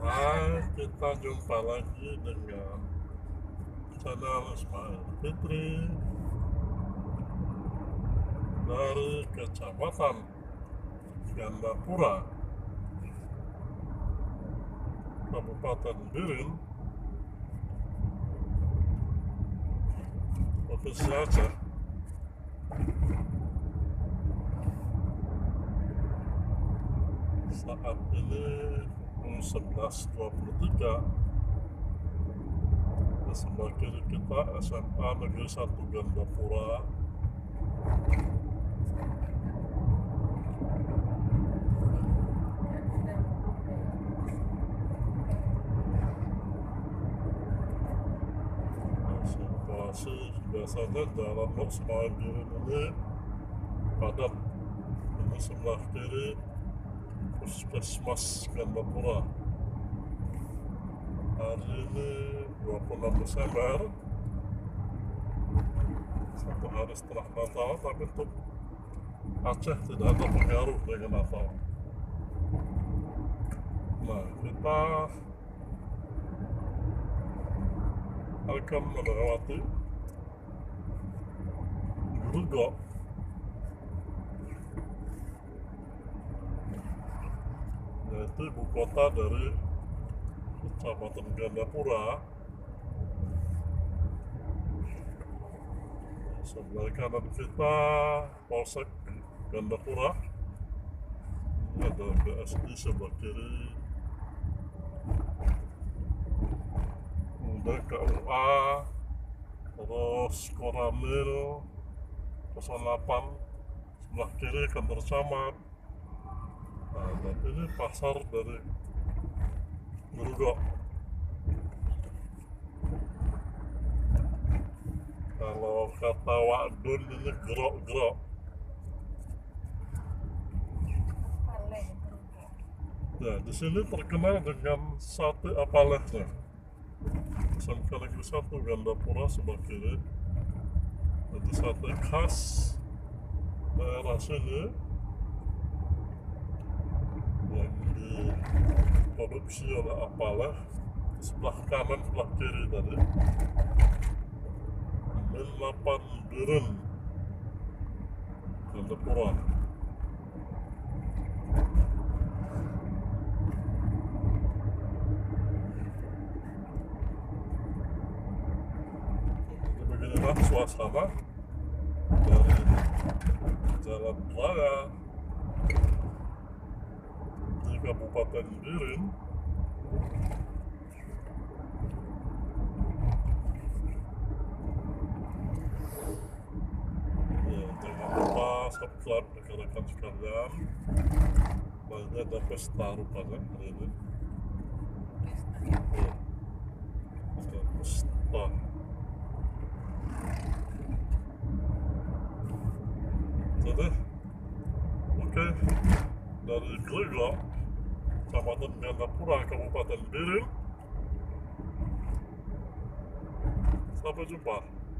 Hai, kita jumpa lagi dengan channel Ismail Fitri dari Kecamatan Gandapura, Kabupaten Biren, Provinsi Aceh. Saat ini pukul 11.23. Di sebelah kiri kita SMA Negeri 1 Gandapura. Situasi biasanya jalan Lok Ismail Biren ini padat. Ini sebelah kiri Puskesmas Gandapura. Hari ini 26 Desember, satu hari setelah Natal, tapi untuk Aceh tidak ada pengaruh dengan Natal. Nah, kita akan melewati Grogol, yaitu ibu kota dari Kecamatan Gandapura. Sebelah kanan kita Polsek Gandapura. Ini ada BSI sebelah kiri, kemudian KUA, terus Koramil 08 sebelah kiri kantor camat. Nah, dan ini pasar dari Grogol. Kalau kata Wakdun ini gerok-gerok. Ya, di sini terkenal dengan sate apalehnya. SMK Negeri 1 Gandapura sebelah kiri. Jadi sate khas daerah sini yang diproduksi oleh Apaleh. Sebelah kanan, sebelah kiri tadi Min8 Biren Gandapura. Beginilah suasana dari jalan raya di Kabupaten Biren. Ya, jangan lupa subscribe rekan-rekan sekalian. Ini ada pesta rupanya hari ini. Ya, ada pesta. Jadi, oke, dari Grogol, Kecamatan Gandapura, Kabupaten Biren. Sampai jumpa.